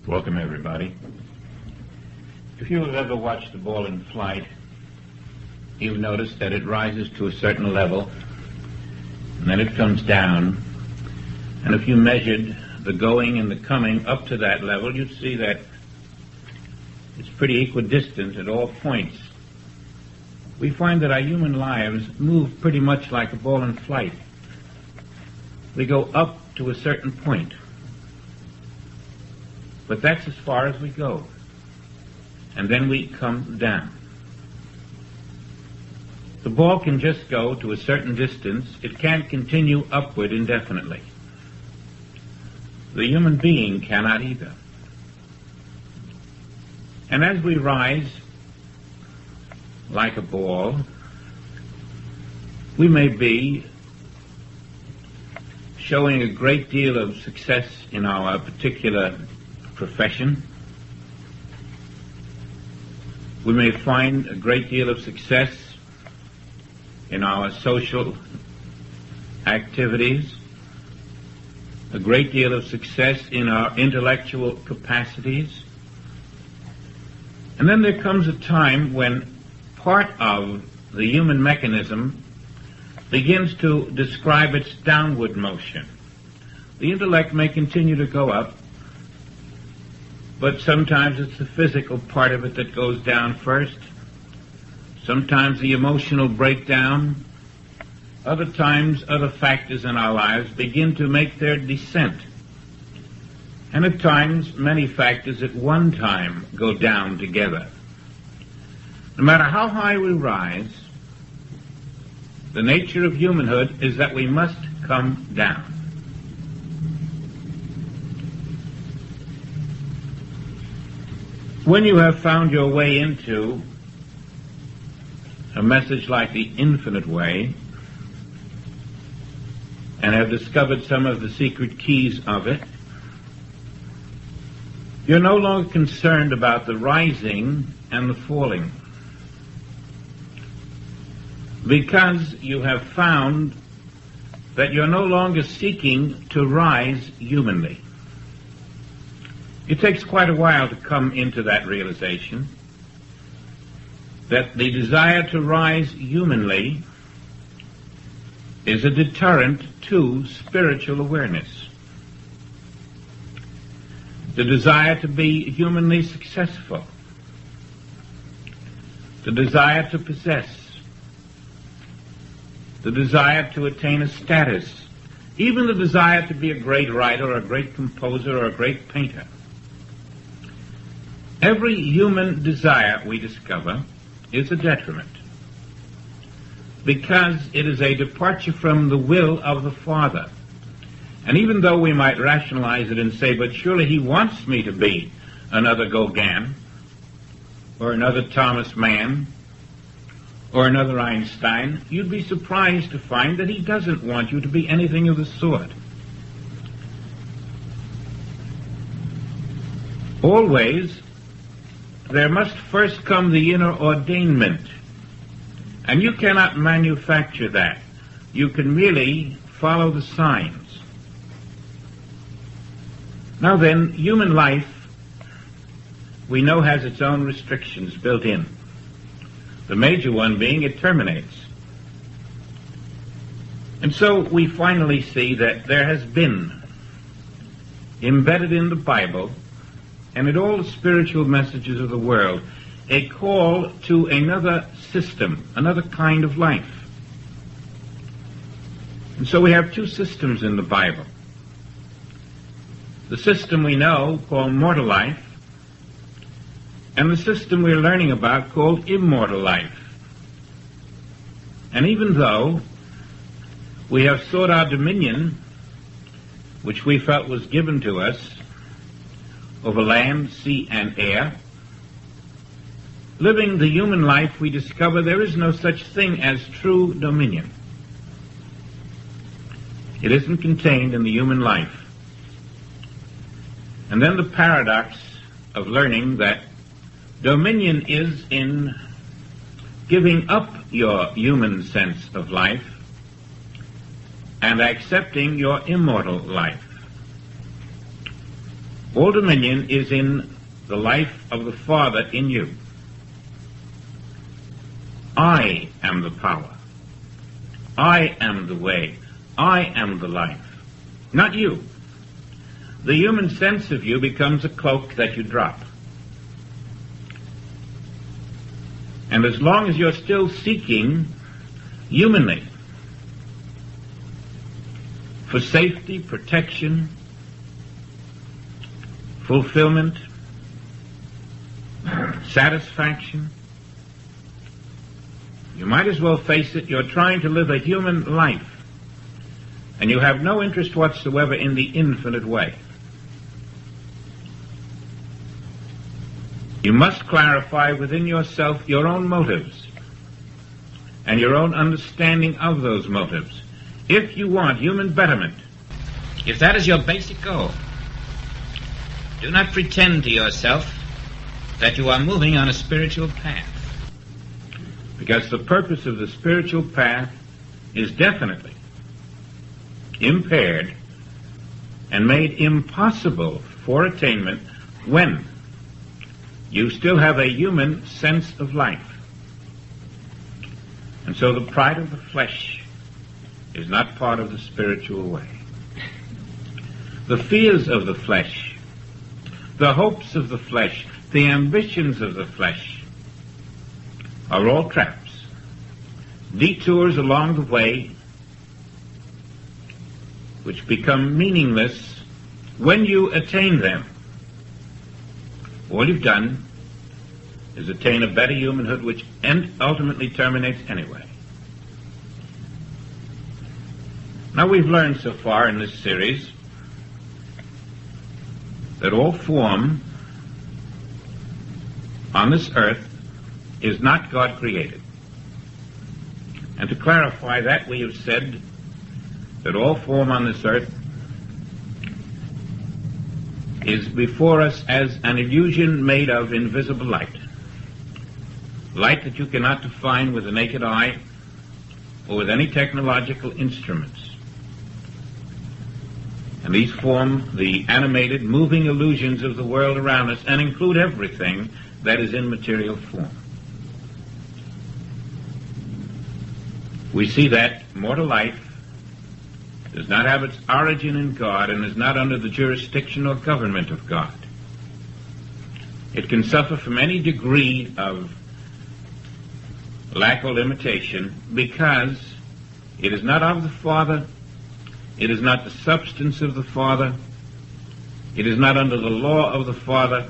Welcome, everybody. If you have ever watched a ball in flight, you've noticed that it rises to a certain level, and then it comes down. And if you measured the going and the coming up to that level, you'd see that it's pretty equidistant at all points. We find that our human lives move pretty much like a ball in flight. We go up to a certain point. But that's as far as we go. And then we come down. The ball can just go to a certain distance. It can't continue upward indefinitely. The human being cannot either. And as we rise like a ball, we may be showing a great deal of success in our particular profession. We may find a great deal of success in our social activities, a great deal of success in our intellectual capacities. And then there comes a time when part of the human mechanism begins to describe its downward motion. The intellect may continue to go up, but sometimes it's the physical part of it that goes down first. Sometimes the emotional breakdown. Other times, other factors in our lives begin to make their descent. And at times, many factors at one time go down together. No matter how high we rise, the nature of humanhood is that we must come down. When you have found your way into a message like the infinite way and have discovered some of the secret keys of it, you're no longer concerned about the rising and the falling, because you have found that you're no longer seeking to rise humanly. It takes quite a while to come into that realization that the desire to rise humanly is a deterrent to spiritual awareness. The desire to be humanly successful, the desire to possess, the desire to attain a status, even the desire to be a great writer or a great composer or a great painter. Every human desire we discover is a detriment, because it is a departure from the will of the Father. And even though we might rationalize it and say, but surely he wants me to be another Gauguin, or another Thomas Mann, or another Einstein, you'd be surprised to find that he doesn't want you to be anything of the sort. Always, there must first come the inner ordainment, and you cannot manufacture that. You can merely follow the signs. Now then, human life, we know, has its own restrictions built in. The major one being it terminates. And so we finally see that there has been, embedded in the Bible and in all the spiritual messages of the world, a call to another system, another kind of life. And so we have two systems in the Bible. The system we know called mortal life, and the system we're learning about called immortal life. And even though we have sought our dominion, which we felt was given to us, over land, sea, and air, living the human life, we discover there is no such thing as true dominion. It isn't contained in the human life. And then the paradox of learning that dominion is in giving up your human sense of life and accepting your immortal life. All dominion is in the life of the Father in you. I am the power. I am the way. I am the life. Not you. The human sense of you becomes a cloak that you drop. And as long as you're still seeking humanly for safety, protection, fulfillment, satisfaction, you might as well face it, you're trying to live a human life, and you have no interest whatsoever in the infinite way. You must clarify within yourself your own motives and your own understanding of those motives. If you want human betterment, if that is your basic goal, do not pretend to yourself that you are moving on a spiritual path. Because the purpose of the spiritual path is definitely impaired and made impossible for attainment when you still have a human sense of life. And so the pride of the flesh is not part of the spiritual way. The fears of the flesh, the hopes of the flesh, the ambitions of the flesh are all traps, detours along the way which become meaningless when you attain them. All you've done is attain a better humanhood which ultimately terminates anyway. Now we've learned so far in this series that all form on this earth is not God created. And to clarify that, we have said that all form on this earth is before us as an illusion made of invisible light. Light that you cannot define with the naked eye or with any technological instruments. And these form the animated, moving illusions of the world around us and include everything that is in material form. We see that mortal life does not have its origin in God and is not under the jurisdiction or government of God. It can suffer from any degree of lack or limitation because it is not of the Father, it is not the substance of the Father, it is not under the law of the Father,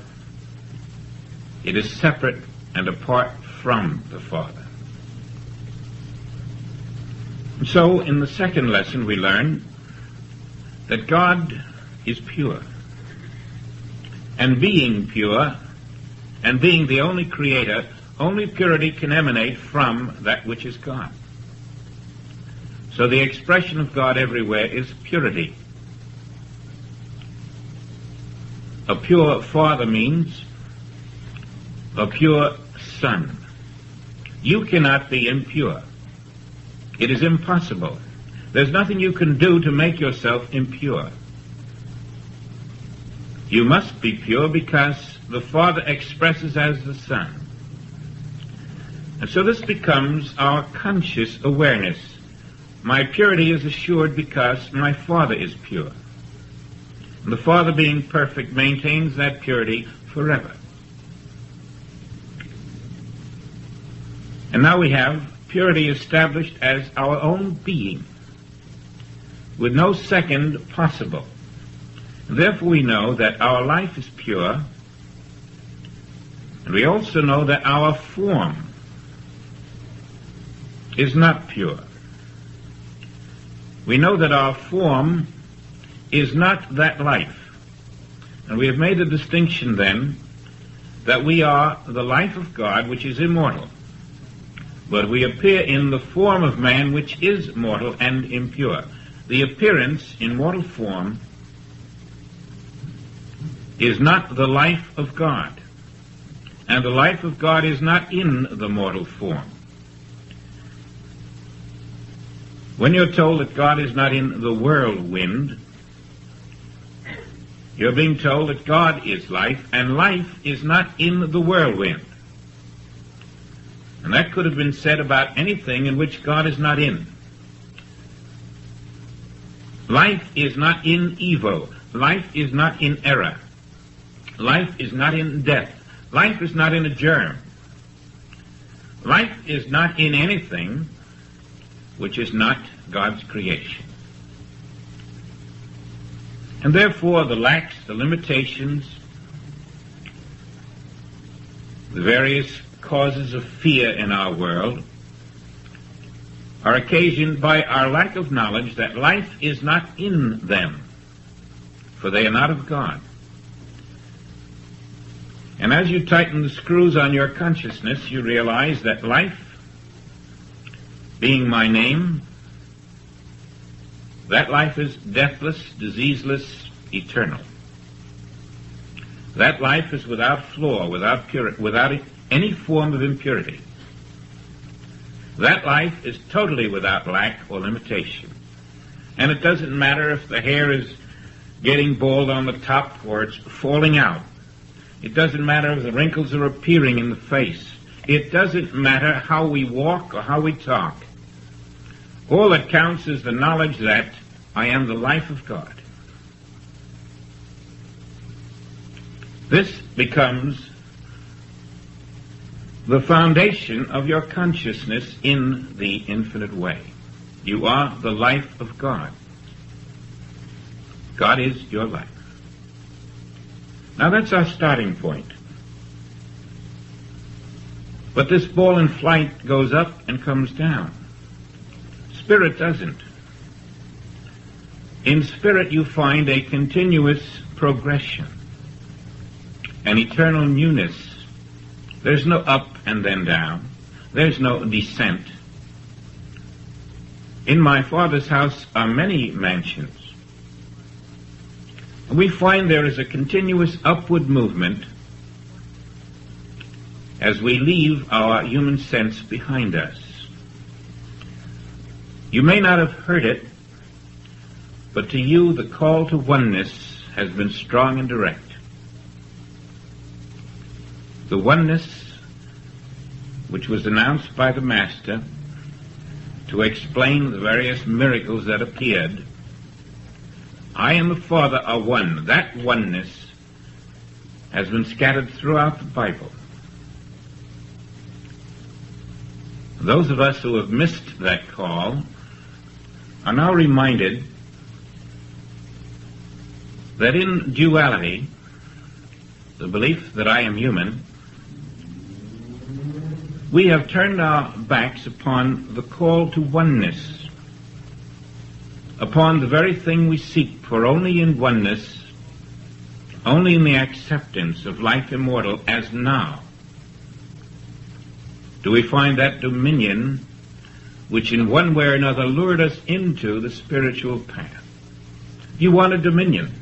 it is separate and apart from the Father. And so, in the second lesson, we learn that God is pure. And being pure, and being the only creator, only purity can emanate from that which is God. So the expression of God everywhere is purity. A pure father means a pure son. You cannot be impure. It is impossible. There's nothing you can do to make yourself impure. You must be pure because the Father expresses as the Son. And so this becomes our conscious awareness. My purity is assured because my Father is pure. And the Father, being perfect, maintains that purity forever. And now we have purity established as our own being, with no second possible. Therefore we know that our life is pure, and we also know that our form is not pure. We know that our form is not that life. And we have made the distinction then that we are the life of God, which is immortal. But we appear in the form of man, which is mortal and impure. The appearance in mortal form is not the life of God. And the life of God is not in the mortal form. When you're told that God is not in the whirlwind, You're being told that God is life, and life is not in the whirlwind. And that could have been said about anything in which God is not in. Life is not in evil. Life is not in error. Life is not in death. Life is not in a germ. Life is not in anything which is not God's creation. And therefore the lacks, the limitations, the various causes of fear in our world are occasioned by our lack of knowledge that life is not in them, for they are not of God. And as you tighten the screws on your consciousness, you realize that life, being my name, that life is deathless, diseaseless, eternal. That life is without flaw, without any form of impurity. That life is totally without lack or limitation. And it doesn't matter if the hair is getting bald on the top or it's falling out. It doesn't matter if the wrinkles are appearing in the face. It doesn't matter how we walk or how we talk. All that counts is the knowledge that I am the life of God. This becomes the foundation of your consciousness in the infinite way. You are the life of God. God is your life. Now that's our starting point. But this ball in flight goes up and comes down. Spirit doesn't. In spirit you find a continuous progression, an eternal newness. There's no up and then down. There's no descent. In my Father's house are many mansions. We find there is a continuous upward movement as we leave our human sense behind us. You may not have heard it, but to you the call to oneness has been strong and direct. The oneness which was announced by the Master to explain the various miracles that appeared. I and the Father are one. That oneness has been scattered throughout the Bible. Those of us who have missed that call are now reminded that in duality, the belief that I am human, we have turned our backs upon the call to oneness, upon the very thing we seek for only in oneness, only in the acceptance of life immortal as now. Do we find that dominion which in one way or another lured us into the spiritual path? You want a dominion.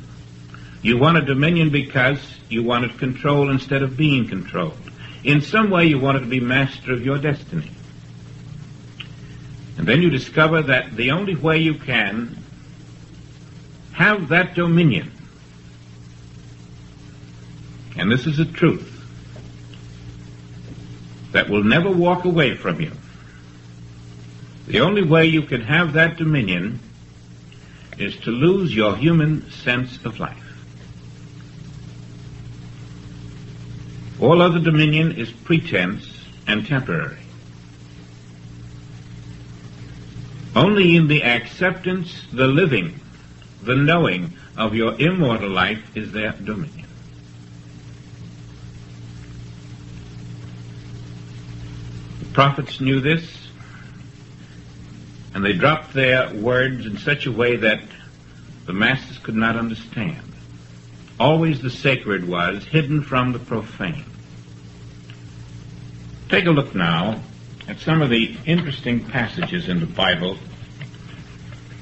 You want a dominion because you wanted control instead of being controlled. In some way you wanted to be master of your destiny. And then you discover that the only way you can have that dominion, and this is a truth that will never walk away from you, the only way you can have that dominion is to lose your human sense of life. All other dominion is pretense and temporary. Only in the acceptance, the living, the knowing of your immortal life is there dominion. The prophets knew this, and they dropped their words in such a way that the masses could not understand. Always the sacred was hidden from the profane. Take a look now at some of the interesting passages in the Bible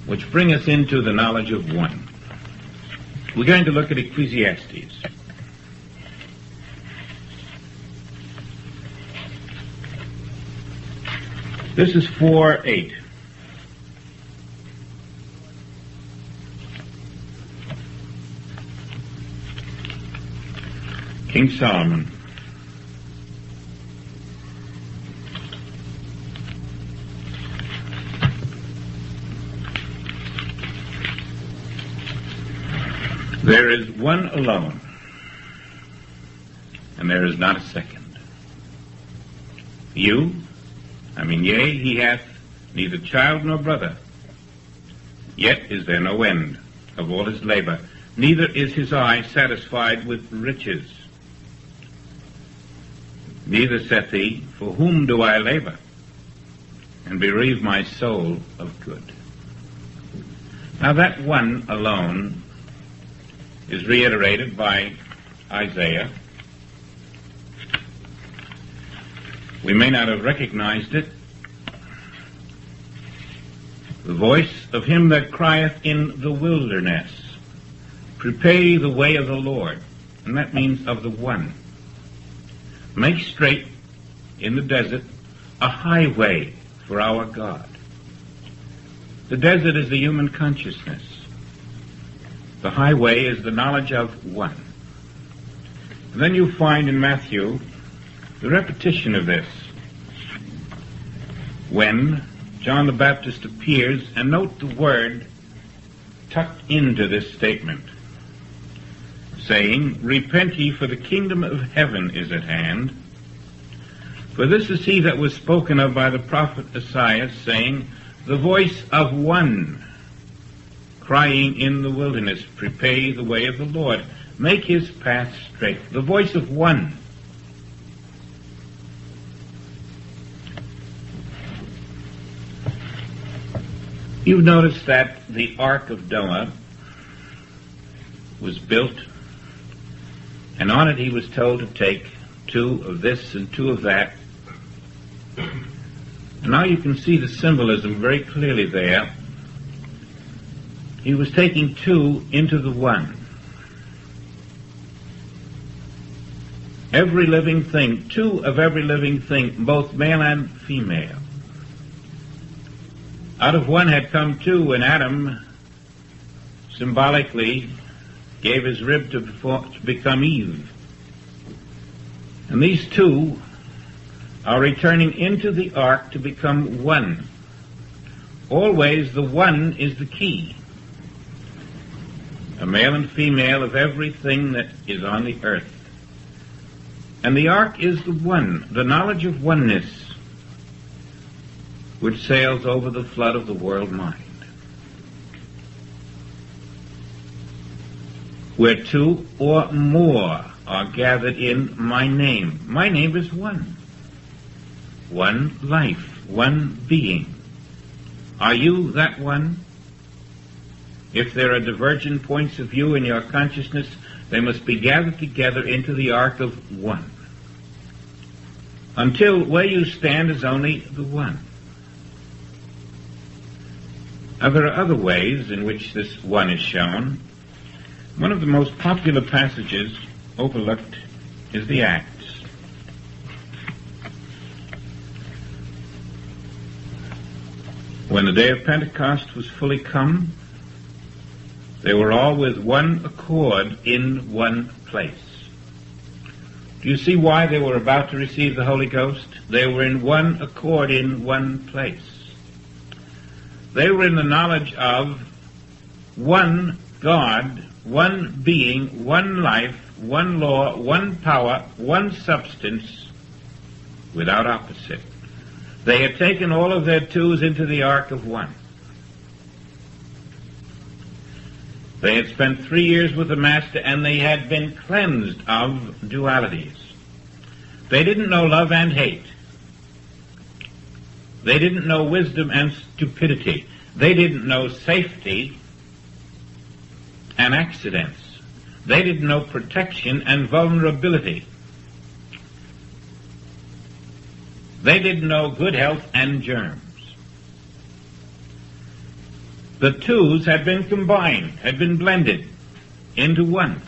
which bring us into the knowledge of one. We're going to look at Ecclesiastes. This is 4:8. King Solomon. There is one alone, and there is not a second. Yea, he hath neither child nor brother, yet is there no end of all his labor, neither is his eye satisfied with riches. Neither saith he, for whom do I labor, and bereave my soul of good? Now that one alone is reiterated by Isaiah. We may not have recognized it. The voice of him that crieth in the wilderness, prepare the way of the Lord. And that means of the one. Make straight in the desert a highway for our God. The desert is the human consciousness. The highway is the knowledge of one. And then you find in Matthew the repetition of this. When John the Baptist appears, and note the word tucked into this statement, saying, repent ye, for the kingdom of heaven is at hand. For this is he that was spoken of by the prophet Isaiah, saying, the voice of one crying in the wilderness, prepare the way of the Lord, make his path straight. The voice of one. You've noticed that the Ark of Noah was built, and on it he was told to take 2 of this and 2 of that. And now you can see the symbolism very clearly there. He was taking 2 into the one. Every living thing, 2 of every living thing, both male and female. Out of one had come 2, and Adam symbolically gave his rib to become Eve. And these 2 are returning into the ark to become one. Always the one is the key. A male and female of everything that is on the earth. And the ark is the one, the knowledge of oneness, which sails over the flood of the world mind. Where 2 or more are gathered in my name. My name is one. One life, one being. Are you that one? If there are divergent points of view in your consciousness, they must be gathered together into the ark of one. Until where you stand is only the one. Now, there are other ways in which this one is shown. One of the most popular passages overlooked is the Acts. When the day of Pentecost was fully come, they were all with one accord in one place. Do you see why they were about to receive the Holy Ghost? They were in one accord in one place. They were in the knowledge of one God, one being, one life, one law, one power, one substance, without opposite. They had taken all of their 2s into the ark of one. They had spent 3 years with the Master, and they had been cleansed of dualities. They didn't know love and hate. They didn't know wisdom and stupidity. They didn't know safety and accidents. They didn't know protection and vulnerability. They didn't know good health and germs. The 2s had been combined, had been blended into one.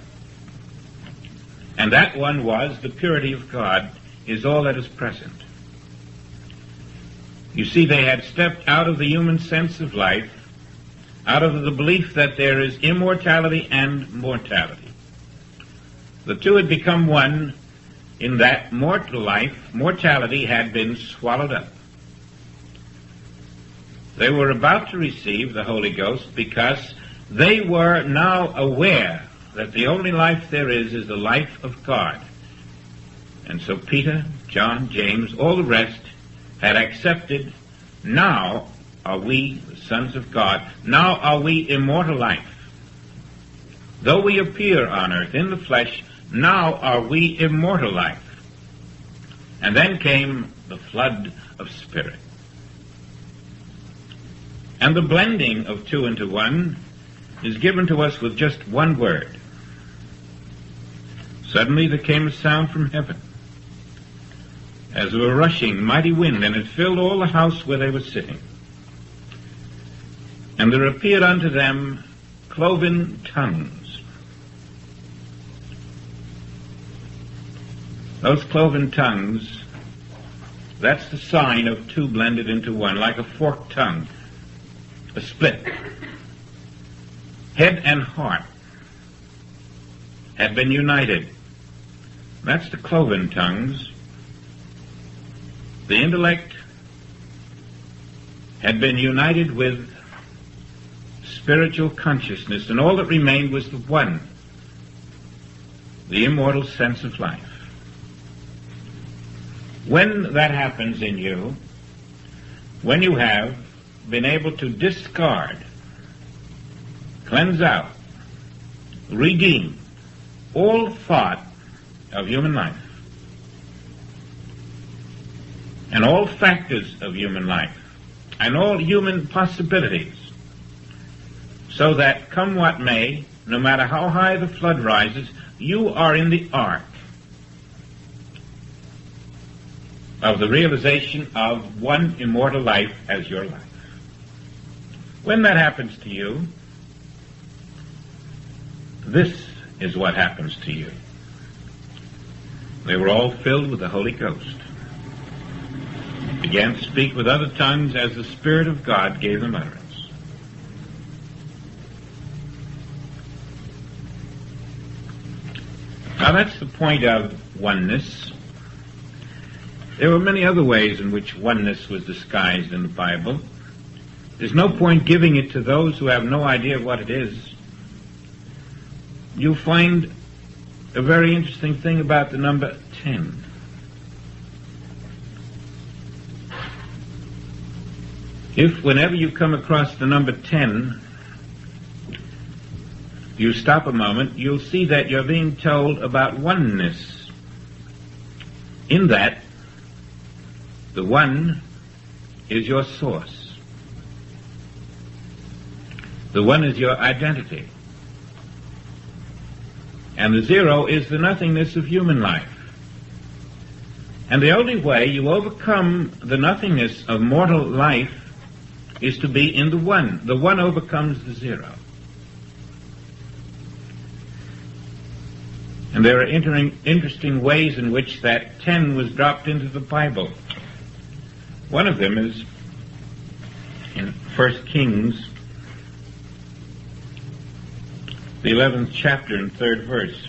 And that one was the purity of God, is all that is present. You see, they had stepped out of the human sense of life, out of the belief that there is immortality and mortality. The two had become one in that mortality had been swallowed up. They were about to receive the Holy Ghost because they were now aware that the only life there is the life of God. And so Peter, John, James, all the rest had accepted, now are we the sons of God, now are we immortal life. Though we appear on earth in the flesh, now are we immortal life. And then came the flood of Spirit. And the blending of two into one is given to us with just one word. Suddenly there came a sound from heaven, as of a rushing mighty wind, and it filled all the house where they were sitting. And there appeared unto them cloven tongues. Those cloven tongues, that's the sign of two blended into one, like a forked tongue, a split. Head and heart had been united. That's the cloven tongues. The intellect had been united with spiritual consciousness, and all that remained was the one, the immortal sense of life. When that happens in you, when you have been able to discard, cleanse out, redeem all thought of human life and all factors of human life and all human possibilities, so that come what may, no matter how high the flood rises, you are in the ark of the realization of one immortal life as your life. When that happens to you, this is what happens to you. They were all filled with the Holy Ghost, began to speak with other tongues as the Spirit of God gave them utterance. Now that's the point of oneness. There were many other ways in which oneness was disguised in the Bible. There's no point giving it to those who have no idea what it is. You'll find a very interesting thing about the number 10. If whenever you come across the number 10, you stop a moment, you'll see that you're being told about oneness. In that, the one is your source. The one is your identity. And the zero is the nothingness of human life. And the only way you overcome the nothingness of mortal life is to be in the one. The one overcomes the zero. And there are interesting ways in which that 10 was dropped into the Bible. One of them is in 1 Kings, the 11th chapter and 3rd verse.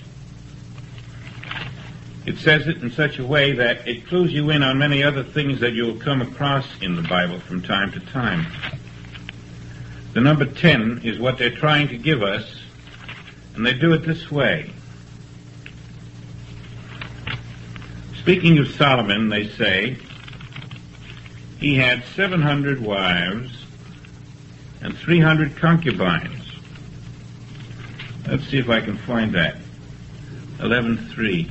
It says it in such a way that it clues you in on many other things that you'll come across in the Bible from time to time. The number 10 is what they're trying to give us, and they do it this way. Speaking of Solomon, they say, he had 700 wives and 300 concubines. Let's see if I can find that. 11:3.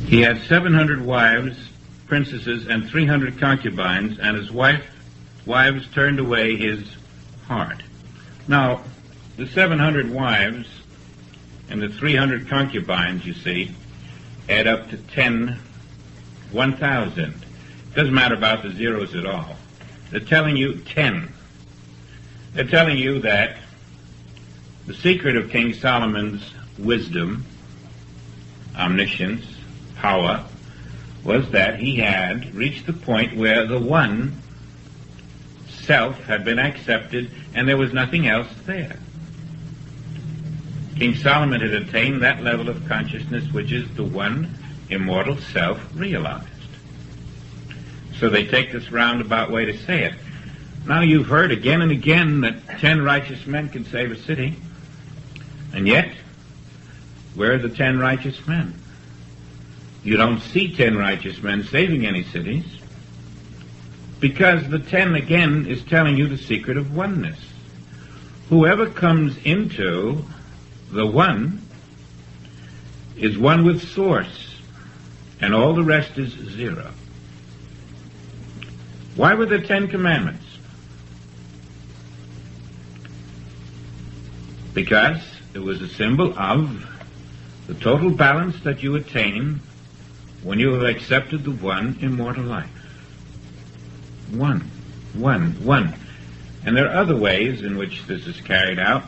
He had 700 wives, princesses, and 300 concubines, and his wives turned away his heart. Now, the 700 wives and the 300 concubines, you see, add up to 1,000. Doesn't matter about the zeros at all. They're telling you 10. They're telling you that the secret of King Solomon's wisdom, omniscience, power, was that he had reached the point where the one self had been accepted and there was nothing else there. King Solomon had attained that level of consciousness which is the one immortal self realized. So they take this roundabout way to say it. Now you've heard again and again that 10 righteous men can save a city. And yet, where are the 10 righteous men? You don't see 10 righteous men saving any cities, because the 10 again is telling you the secret of oneness. Whoever comes into the one is one with source, and all the rest is zero. Why were there 10 commandments? Because it was a symbol of the total balance that you attain when you have accepted the one immortal life. One. And there are other ways in which this is carried out.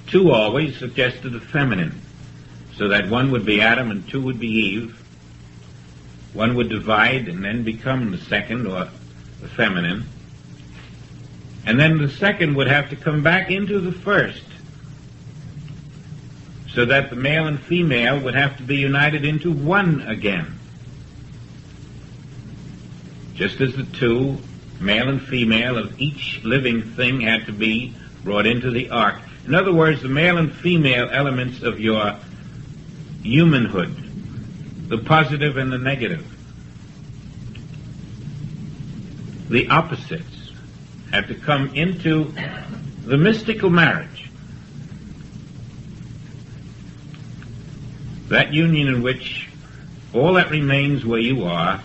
2 always suggested the feminine, so that 1 would be Adam and 2 would be Eve. 1 would divide and then become the second, or the feminine. And then the second would have to come back into the first, so that the male and female would have to be united into one again. Just as the 2, male and female, of each living thing had to be brought into the ark. In other words, the male and female elements of your humanhood, the positive and the negative, the opposites, had to come into the mystical marriage. That union in which all that remains where you are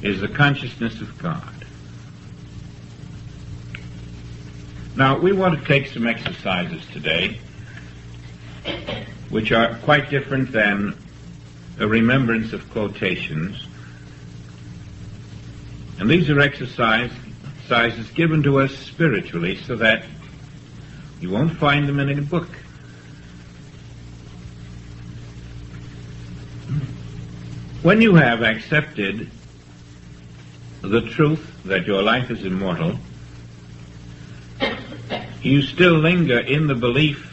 is the consciousness of God. Now, we want to take some exercises today which are quite different than a remembrance of quotations. And these are exercises given to us spiritually so that you won't find them in any book. When you have accepted the truth that your life is immortal, you still linger in the belief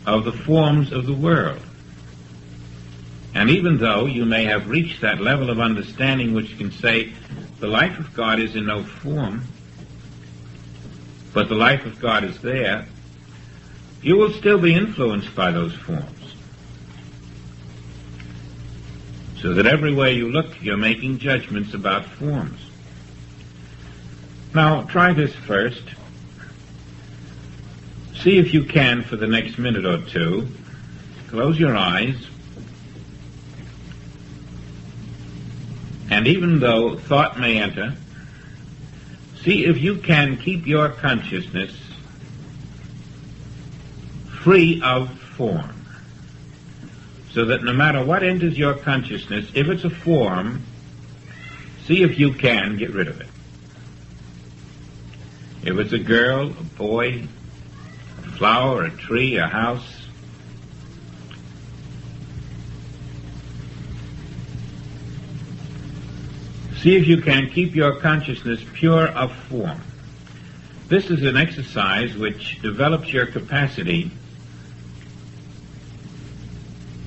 of the forms of the world. And even though you may have reached that level of understanding which can say the life of God is in no form, but the life of God is there, you will still be influenced by those forms. So that everywhere you look, you're making judgments about forms. Now, try this first. See if you can, for the next minute or two, close your eyes, and even though thought may enter, see if you can keep your consciousness free of form, so that no matter what enters your consciousness, if it's a form, see if you can get rid of it. If it's a girl, a boy, a flower, a tree, a house, see if you can keep your consciousness pure of form. This is an exercise which develops your capacity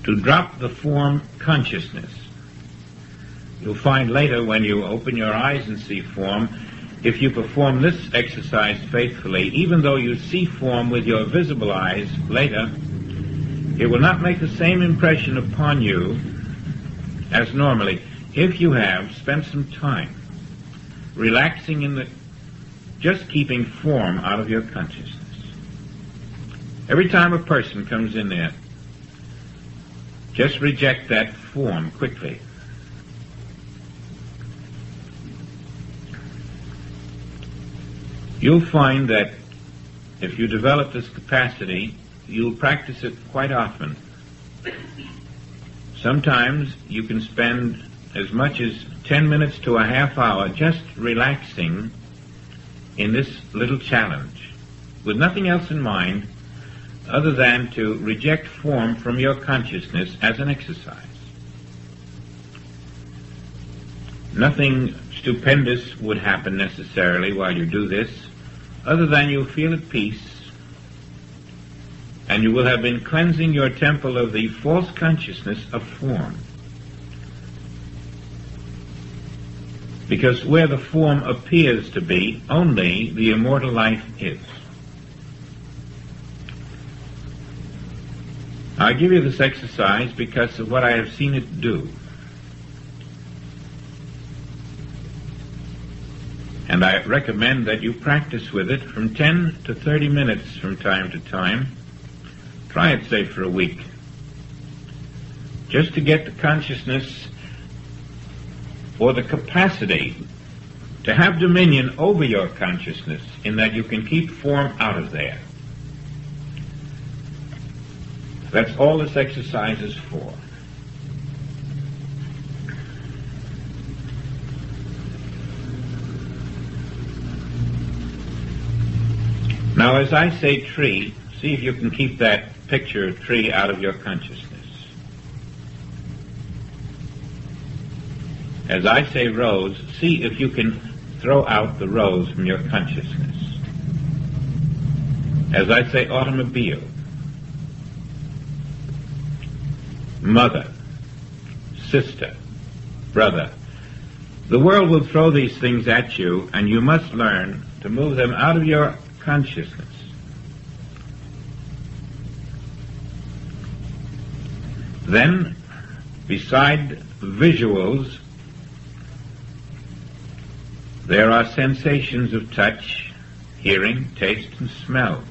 to drop the form consciousness. You'll find later when you open your eyes and see form, if you perform this exercise faithfully, even though you see form with your visible eyes later, it will not make the same impression upon you as normally if you have spent some time relaxing in just keeping form out of your consciousness. Every time a person comes in there, just reject that form quickly. You'll find that if you develop this capacity, you'll practice it quite often. Sometimes you can spend as much as 10 minutes to a half hour just relaxing in this little challenge, with nothing else in mind other than to reject form from your consciousness as an exercise. Nothing stupendous would happen necessarily while you do this, other than you feel at peace, and you will have been cleansing your temple of the false consciousness of form. Because where the form appears to be, only the immortal life is. I give you this exercise because of what I have seen it do. And I recommend that you practice with it from 10 to 30 minutes from time to time. Try it, say, for a week. Just to get the consciousness or the capacity to have dominion over your consciousness, in that you can keep form out of there. That's all this exercise is for. Now, as I say tree, see if you can keep that picture of tree out of your consciousness. As I say rose, see if you can throw out the rose from your consciousness. As I say automobile, mother, sister, brother, the world will throw these things at you, and you must learn to move them out of your consciousness. Then, beside visuals, there are sensations of touch, hearing, taste, and smell.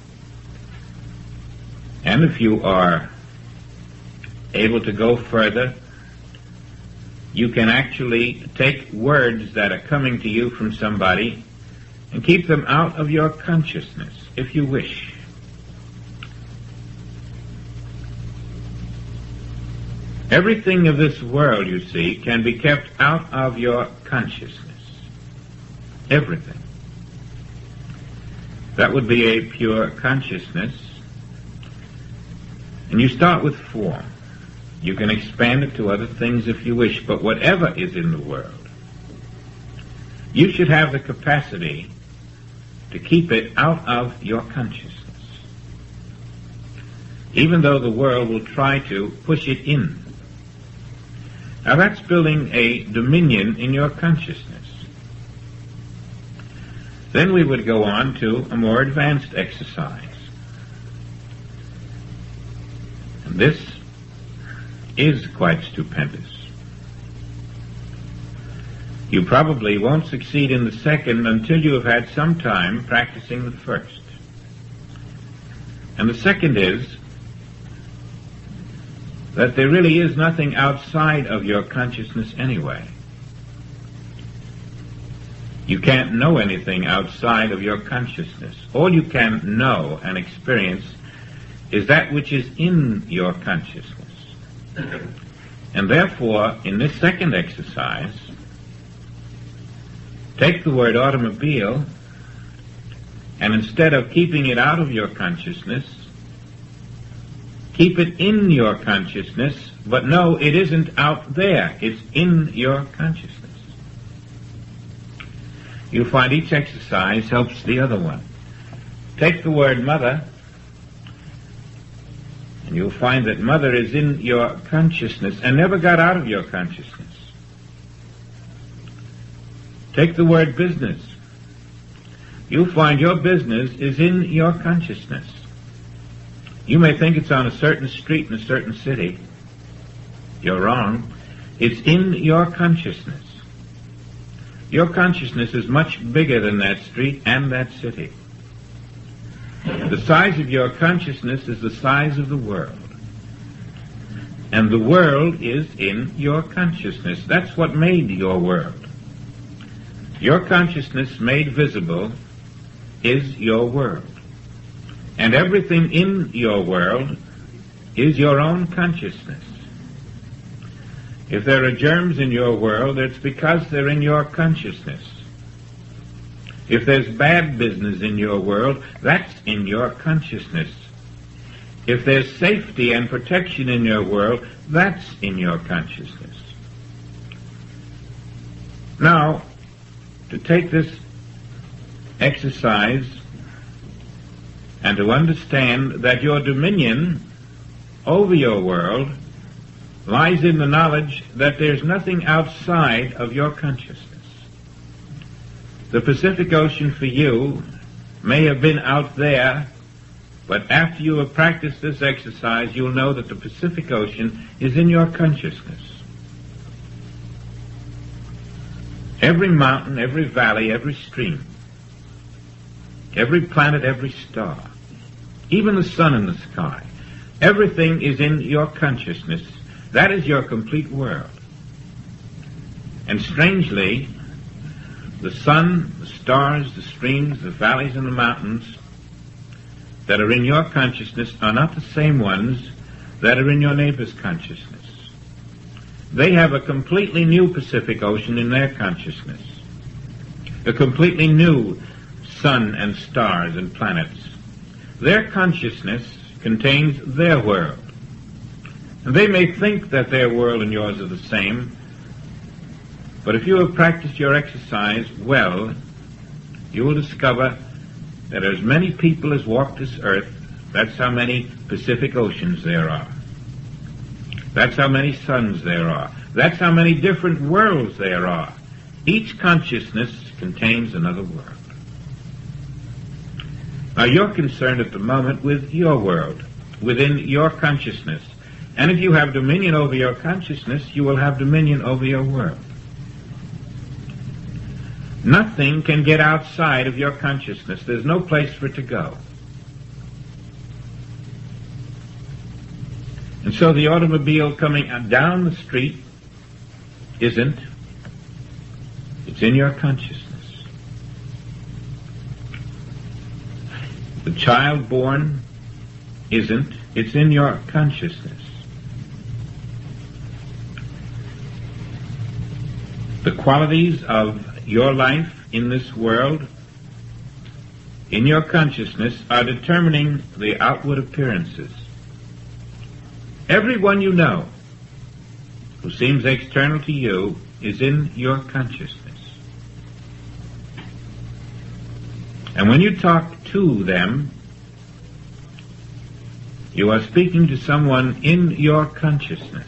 And if you are able to go further, you can actually take words that are coming to you from somebody and keep them out of your consciousness, if you wish. Everything of this world, you see, can be kept out of your consciousness. Everything. That would be a pure consciousness. And you start with form. You can expand it to other things if you wish, but whatever is in the world, you should have the capacity to keep it out of your consciousness, even though the world will try to push it in. Now that's building a dominion in your consciousness. Then we would go on to a more advanced exercise. And this is quite stupendous. You probably won't succeed in the second until you have had some time practicing the first. And the second is that there really is nothing outside of your consciousness anyway. You can't know anything outside of your consciousness. All you can know and experience is that which is in your consciousness. And therefore, in this second exercise, take the word automobile, and instead of keeping it out of your consciousness, keep it in your consciousness, but no, it isn't out there, it's in your consciousness. You'll find each exercise helps the other one. Take the word mother, and you'll find that mother is in your consciousness and never got out of your consciousness. Take the word business. You'll find your business is in your consciousness. You may think it's on a certain street in a certain city. You're wrong. It's in your consciousness. Your consciousness is much bigger than that street and that city. The size of your consciousness is the size of the world. And the world is in your consciousness. That's what made your world. Your consciousness made visible is your world. And everything in your world is your own consciousness. If there are germs in your world, it's because they're in your consciousness. If there's bad business in your world, that's in your consciousness. If there's safety and protection in your world, that's in your consciousness. Now, to take this exercise and to understand that your dominion over your world lies in the knowledge that there's nothing outside of your consciousness. The Pacific Ocean for you may have been out there, but after you have practiced this exercise, you'll know that the Pacific Ocean is in your consciousness. Every mountain, every valley, every stream, every planet, every star, even the sun in the sky, everything is in your consciousness. That is your complete world. And strangely, the sun, the stars, the streams, the valleys, and the mountains that are in your consciousness are not the same ones that are in your neighbor's consciousness. They have a completely new Pacific Ocean in their consciousness, a completely new sun and stars and planets. Their consciousness contains their world. And they may think that their world and yours are the same, but if you have practiced your exercise well, you will discover that as many people as walk this earth, that's how many Pacific Oceans there are. That's how many suns there are. That's how many different worlds there are. Each consciousness contains another world. Now you're concerned at the moment with your world, within your consciousness. And if you have dominion over your consciousness, you will have dominion over your world. Nothing can get outside of your consciousness. There's no place for it to go. And so the automobile coming down the street isn't. It's in your consciousness. The child born isn't. It's in your consciousness. The qualities of your life in this world, in your consciousness, are determining the outward appearances. Everyone you know who seems external to you is in your consciousness. And when you talk to them, you are speaking to someone in your consciousness.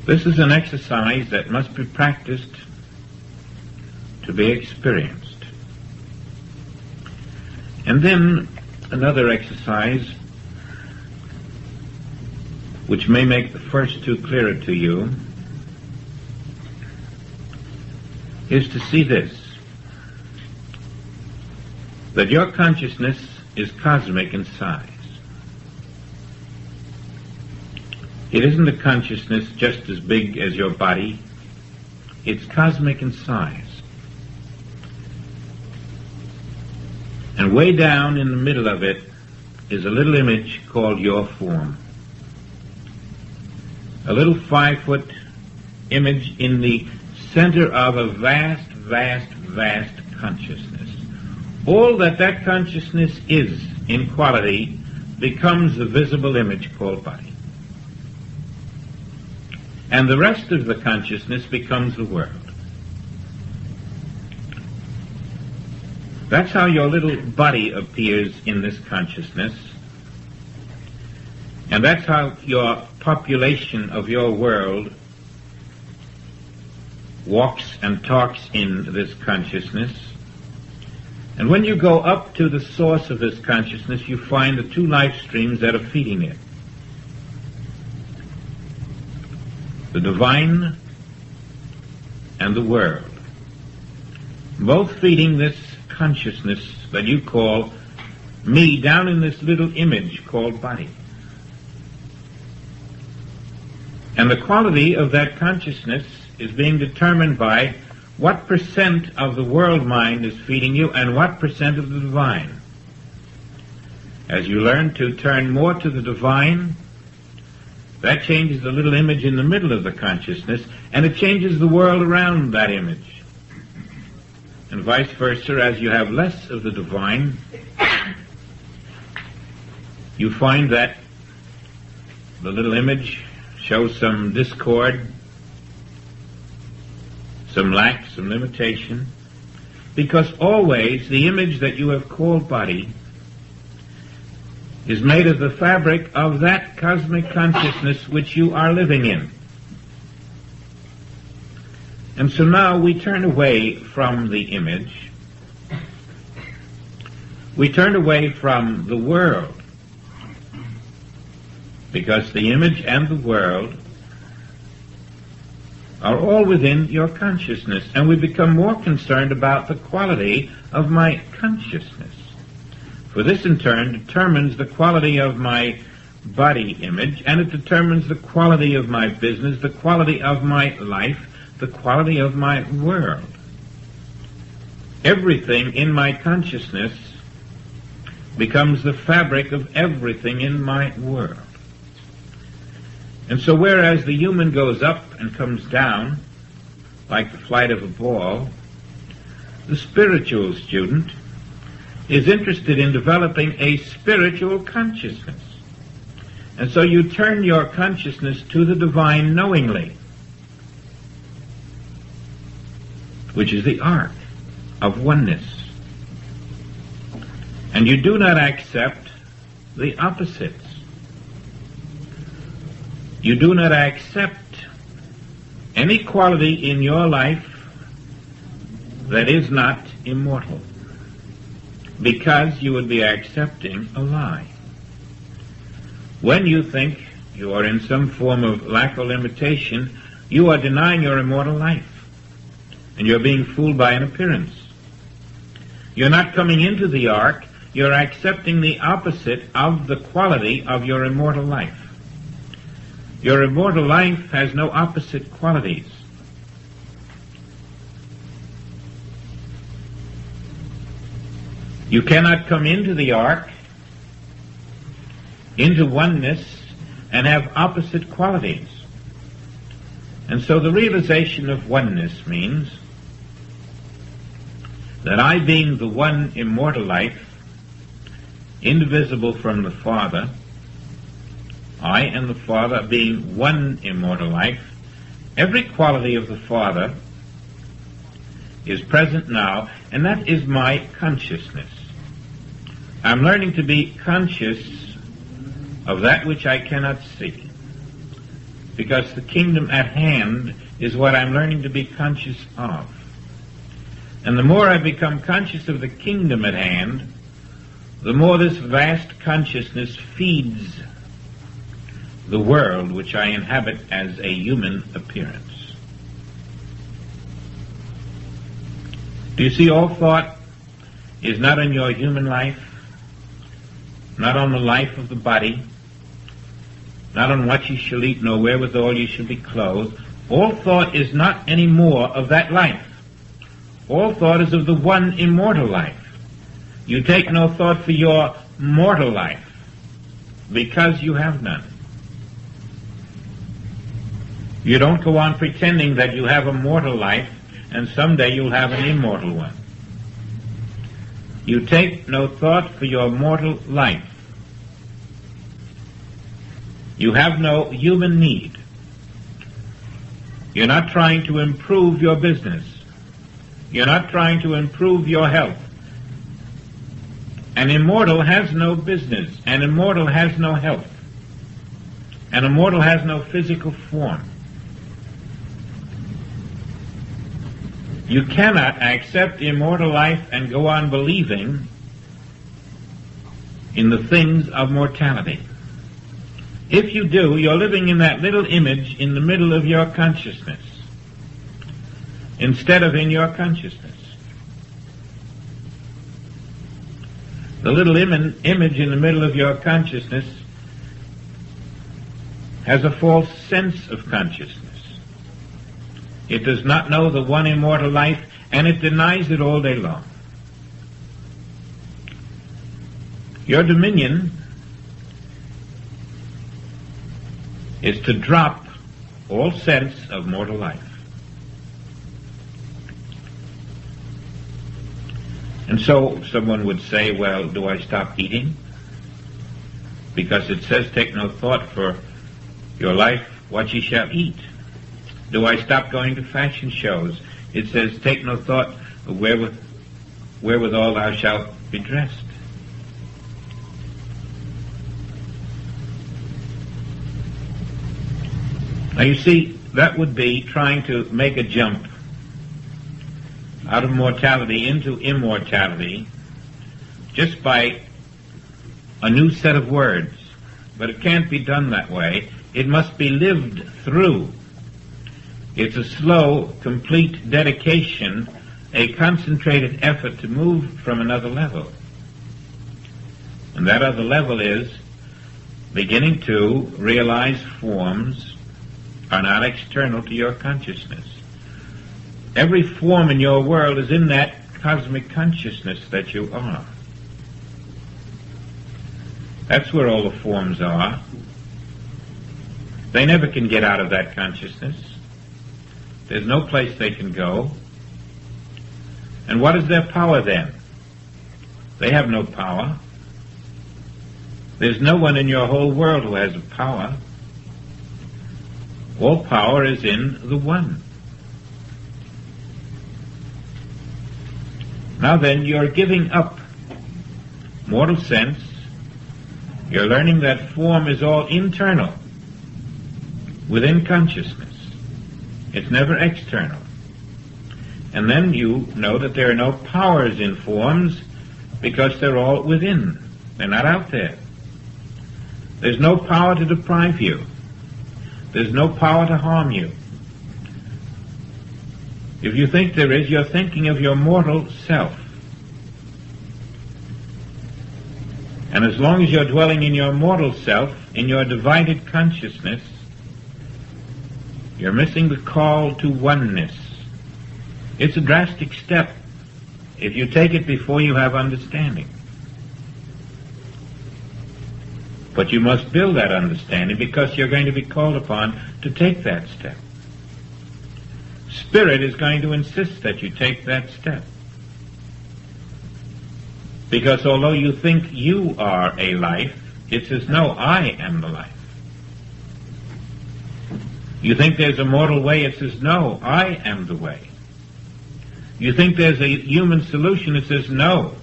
This is an exercise that must be practiced to be experienced. And then another exercise, which may make the first two clearer to you, is to see this, that your consciousness is cosmic in size. It isn't a consciousness just as big as your body. It's cosmic in size. And way down in the middle of it is a little image called your form. A little 5-foot image in the center of a vast, vast, vast consciousness. All that that consciousness is in quality becomes the visible image called body. And the rest of the consciousness becomes the world. That's how your little body appears in this consciousness. And that's how your population of your world walks and talks in this consciousness. And when you go up to the source of this consciousness, you find the two life streams that are feeding it. The divine and the world, both feeding this consciousness that you call me down in this little image called body. And the quality of that consciousness is being determined by what percent of the world mind is feeding you and what percent of the divine. As you learn to turn more to the divine, that changes the little image in the middle of the consciousness, and it changes the world around that image. And vice versa, as you have less of the divine, you find that the little image shows some discord, some lack, some limitation, because always the image that you have called body is made of the fabric of that cosmic consciousness which you are living in. And so now we turn away from the image. We turn away from the world, because the image and the world are all within your consciousness, and we become more concerned about the quality of my consciousness. For this in turn determines the quality of my body image, and it determines the quality of my business, the quality of my life, the quality of my world. Everything in my consciousness becomes the fabric of everything in my world. And so whereas the human goes up and comes down, like the flight of a ball, the spiritual student is interested in developing a spiritual consciousness. And so you turn your consciousness to the divine knowingly, which is the art of oneness. And you do not accept the opposites. You do not accept any quality in your life that is not immortal, because you would be accepting a lie. When you think you are in some form of lack or limitation, you are denying your immortal life, and you're being fooled by an appearance. You're not coming into the ark, you're accepting the opposite of the quality of your immortal life. Your immortal life has no opposite qualities. You cannot come into the ark, into oneness, and have opposite qualities. And so the realization of oneness means that I, being the one immortal life, indivisible from the Father, I and the Father being one immortal life, every quality of the Father is present now, and that is my consciousness. I'm learning to be conscious of that which I cannot see, because the kingdom at hand is what I'm learning to be conscious of. And the more I become conscious of the kingdom at hand, the more this vast consciousness feeds the world which I inhabit as a human appearance. Do you see, all thought is not on your human life, not on the life of the body, not on what you shall eat, nor wherewithal you shall be clothed. All thought is not any more of that life. All thought is of the one immortal life. You take no thought for your mortal life, because you have none. You don't go on pretending that you have a mortal life, and someday you'll have an immortal one. You take no thought for your mortal life. You have no human need. You're not trying to improve your business. You're not trying to improve your health. An immortal has no business. An immortal has no health. An immortal has no physical form. You cannot accept immortal life and go on believing in the things of mortality. If you do, you're living in that little image in the middle of your consciousness, instead of in your consciousness. The little image in the middle of your consciousness has a false sense of consciousness. It does not know the one immortal life, and it denies it all day long. Your dominion is to drop all sense of mortal life. And so someone would say, well, do I stop eating? Because it says, take no thought for your life, what ye shall eat. Do I stop going to fashion shows? It says, take no thought of wherewithal thou shalt be dressed. Now you see, that would be trying to make a jump out of mortality into immortality just by a new set of words. But it can't be done that way. It must be lived through. It's a slow, complete dedication, a concentrated effort to move from another level. And that other level is beginning to realize forms are not external to your consciousness. Every form in your world is in that cosmic consciousness that you are. That's where all the forms are. They never can get out of that consciousness. There's no place they can go. And what is their power then? They have no power. There's no one in your whole world who has a power. All power is in the One. Now then, you're giving up mortal sense. You're learning that form is all internal, within consciousness. It's never external. And then you know that there are no powers in forms because they're all within. They're not out there. There's no power to deprive you. There's no power to harm you. If you think there is, you're thinking of your mortal self. And as long as you're dwelling in your mortal self, in your divided consciousness, you're missing the call to oneness. It's a drastic step if you take it before you have understanding. But you must build that understanding because you're going to be called upon to take that step. Spirit is going to insist that you take that step. Because although you think you are a life, it says, no, I am the life. You think there's a mortal way, it says, no, I am the way. You think there's a human solution, it says, no,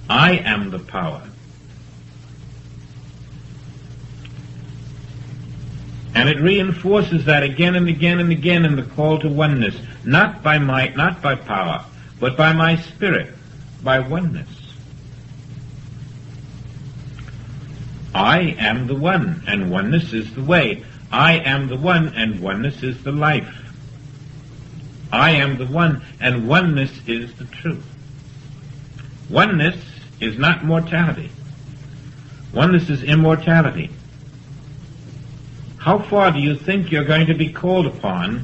I am the power. And it reinforces that again and again and again in the call to oneness, not by might, not by power, but by my spirit, by oneness. I am the one, and oneness is the way. I am the one, and oneness is the life. I am the one, and oneness is the truth. Oneness is not mortality. Oneness is immortality. How far do you think you're going to be called upon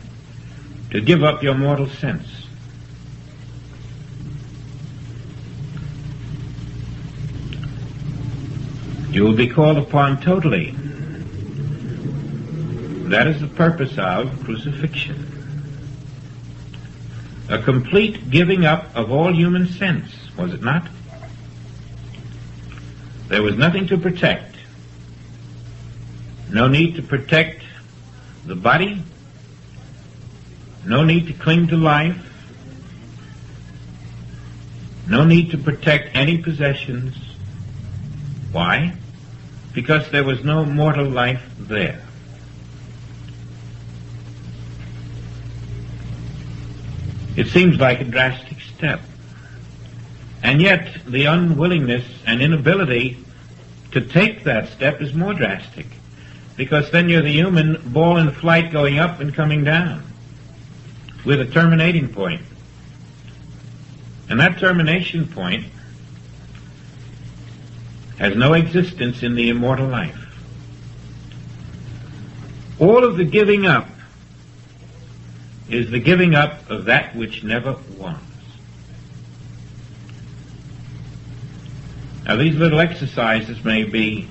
to give up your mortal sense? You will be called upon totally. That is the purpose of crucifixion. A complete giving up of all human sense, was it not? There was nothing to protect. No need to protect the body. No need to cling to life. No need to protect any possessions. Why? Because there was no mortal life there. It seems like a drastic step. And yet, the unwillingness and inability to take that step is more drastic. Because then you're the human ball in flight going up and coming down with a terminating point. And that termination point has no existence in the immortal life. All of the giving up is the giving up of that which never was. Now these little exercises may be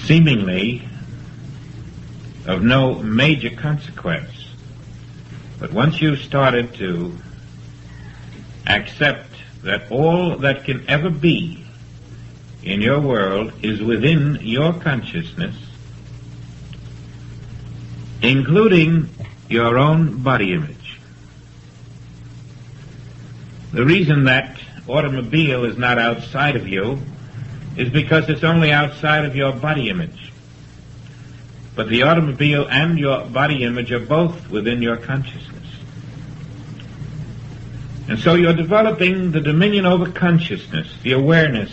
seemingly of no major consequence, but once you've started to accept that all that can ever be in your world is within your consciousness, including your own body image. The reason that automobile is not outside of you is because it's only outside of your body image. But the automobile and your body image are both within your consciousness. And so you're developing the dominion over consciousness, the awareness,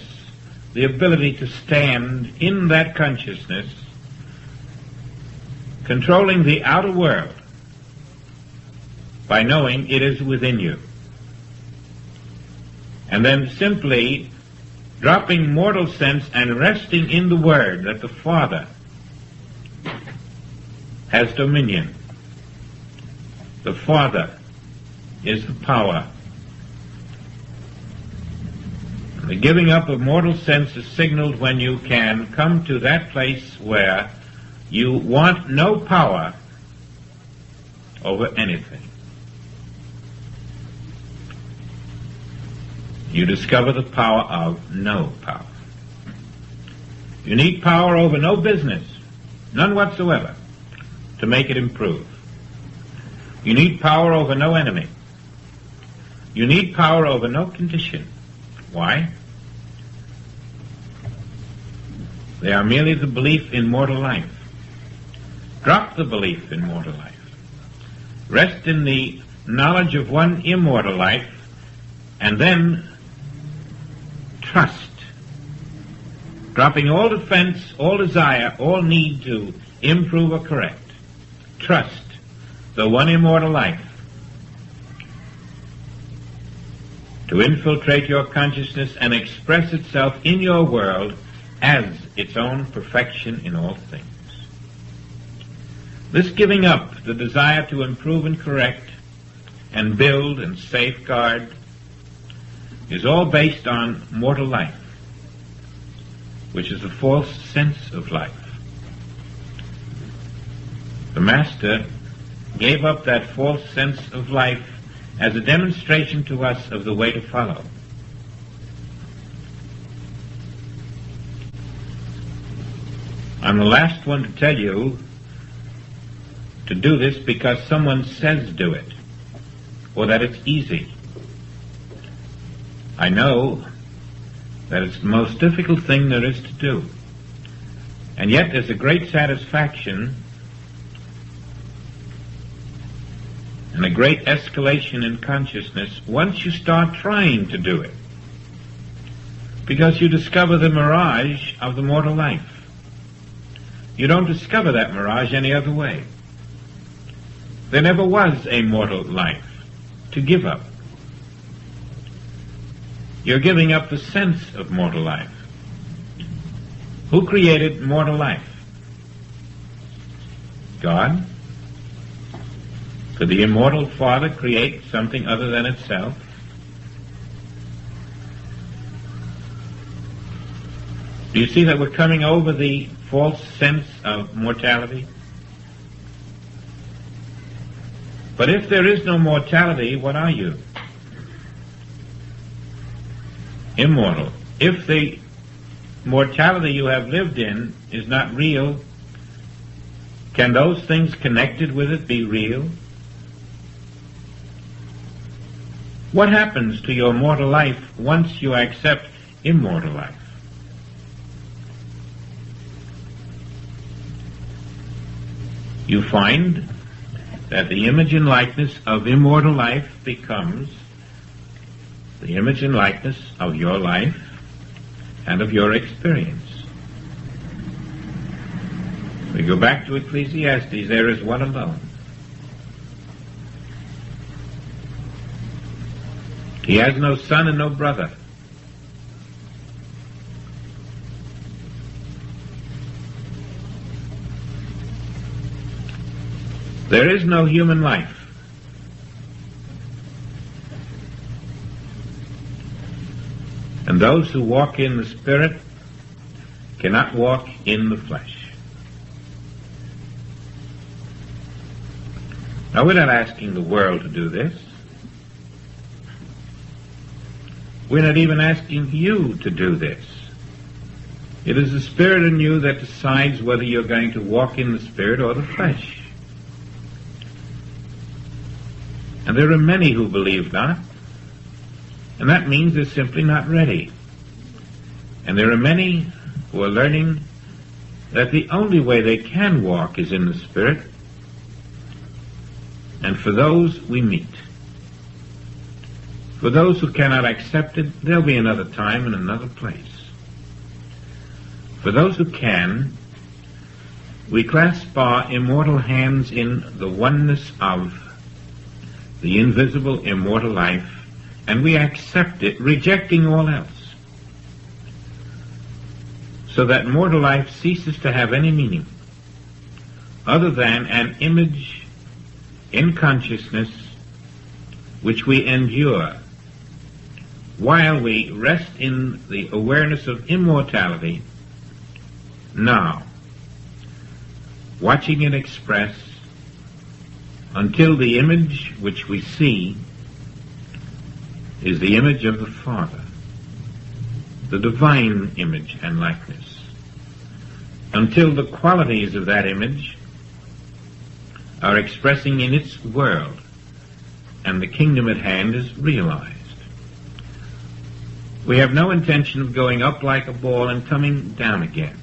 the ability to stand in that consciousness, controlling the outer world by knowing it is within you. And then simply dropping mortal sense and resting in the Word that the Father has dominion. The Father is the power. The giving up of mortal sense is signaled when you can come to that place where you want no power over anything. You discover the power of no power. You need power over no business, none whatsoever, to make it improve. You need power over no enemy. You need power over no condition. Why? They are merely the belief in mortal life. Drop the belief in mortal life. Rest in the knowledge of one immortal life, and then trust. Dropping all defense, all desire, all need to improve or correct. Trust the one immortal life to infiltrate your consciousness and express itself in your world as its own perfection in all things. This giving up the desire to improve and correct and build and safeguard is all based on mortal life, which is a false sense of life. The Master gave up that false sense of life as a demonstration to us of the way to follow. I'm the last one to tell you to do this because someone says do it, or that it's easy. I know that it's the most difficult thing there is to do. And yet there's a great satisfaction and a great escalation in consciousness once you start trying to do it, because you discover the mirage of the mortal life. You don't discover that mirage any other way. There never was a mortal life to give up. You're giving up the sense of mortal life. Who created mortal life? God? Could the immortal Father create something other than itself? Do you see that we're coming over the false sense of mortality? But if there is no mortality, what are you? Immortal. If the mortality you have lived in is not real, can those things connected with it be real? What happens to your mortal life once you accept immortal life? You find that the image and likeness of immortal life becomes the image and likeness of your life and of your experience. We go back to Ecclesiastes, there is one alone. He has no son and no brother. There is no human life. And those who walk in the Spirit cannot walk in the flesh. Now, we're not asking the world to do this. We're not even asking you to do this. It is the Spirit in you that decides whether you're going to walk in the Spirit or the flesh. And there are many who believe not, and that means they're simply not ready. And there are many who are learning that the only way they can walk is in the Spirit, and for those we meet. For those who cannot accept it, there'll be another time and another place. For those who can, we clasp our immortal hands in the oneness of the invisible immortal life, and we accept it, rejecting all else, so that mortal life ceases to have any meaning other than an image in consciousness which we endure while we rest in the awareness of immortality now, watching it express until the image which we see is the image of the Father, the divine image and likeness, until the qualities of that image are expressing in its world and the kingdom at hand is realized. We have no intention of going up like a ball and coming down again.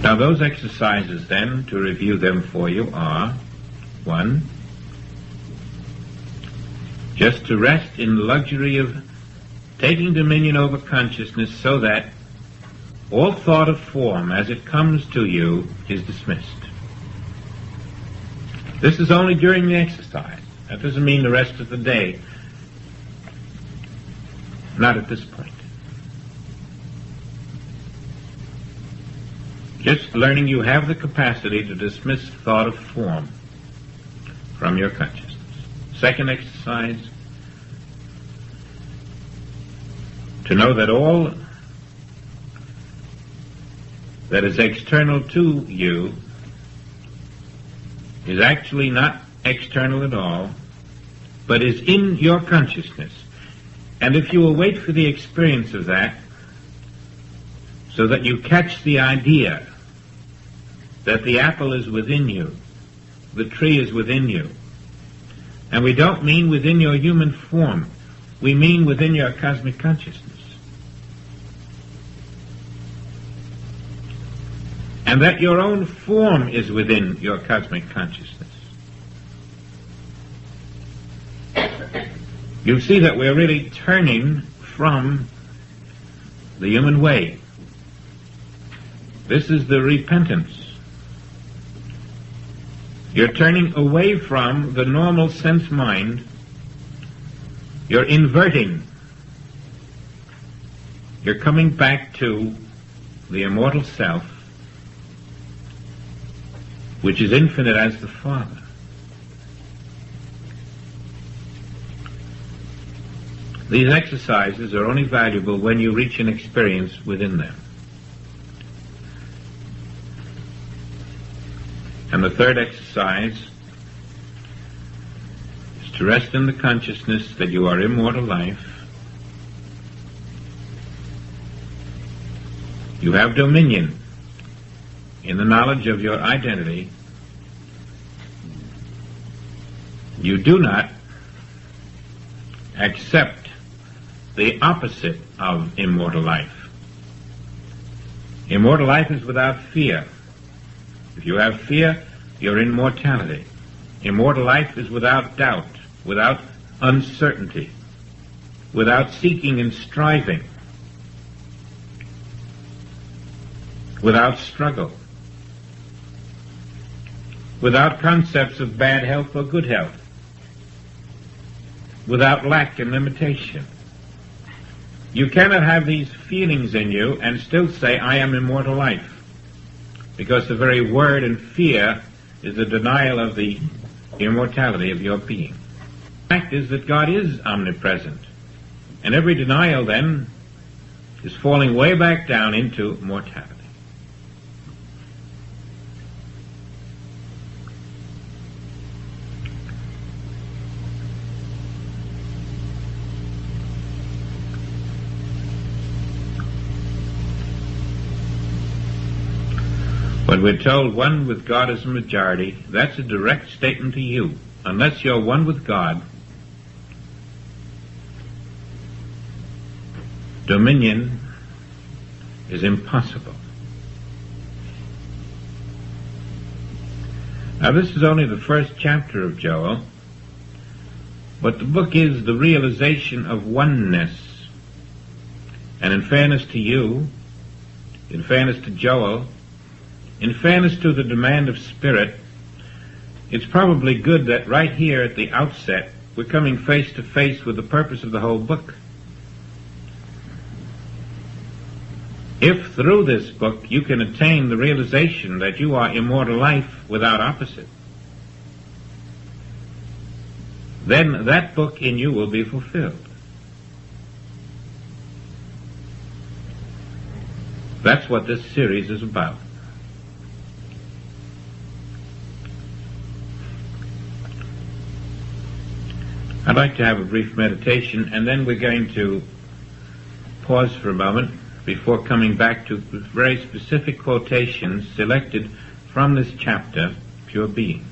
Now those exercises then, to review them for you, are, 1, just to rest in the luxury of taking dominion over consciousness so that all thought of form as it comes to you is dismissed. This is only during the exercise. That doesn't mean the rest of the day. Not at this point. Just learning you have the capacity to dismiss thought of form from your consciousness. Second exercise, to know that all that is external to you is actually not external at all, but is in your consciousness. And if you will wait for the experience of that, so that you catch the idea that the apple is within you, the tree is within you. And we don't mean within your human form. We mean within your cosmic consciousness. And that your own form is within your cosmic consciousness. You see that we're really turning from the human way. This is the repentance. You're turning away from the normal sense mind. You're inverting. You're coming back to the immortal self, which is infinite as the Father. These exercises are only valuable when you reach an experience within them. And the third exercise is to rest in the consciousness that you are immortal life. You have dominion in the knowledge of your identity. You do not accept the opposite of immortal life. Immortal life is without fear. If you have fear, you're in mortality. Immortal life is without doubt, without uncertainty, without seeking and striving, without struggle, without concepts of bad health or good health, without lack and limitation. You cannot have these feelings in you and still say, I am immortal life. Because the very word and fear is a denial of the immortality of your being. The fact is that God is omnipresent. And every denial then is falling way back down into mortality. When we're told one with God is a majority, that's a direct statement to you. Unless you're one with God, dominion is impossible. Now, this is only the first chapter of Joel, but the book is the realization of oneness. And in fairness to you, in fairness to Joel, in fairness to the demand of spirit, it's probably good that right here at the outset we're coming face to face with the purpose of the whole book. If through this book you can attain the realization that you are immortal life without opposite, then that book in you will be fulfilled. That's what this series is about. I'd like to have a brief meditation, and then we're going to pause for a moment before coming back to very specific quotations selected from this chapter, Pure Being.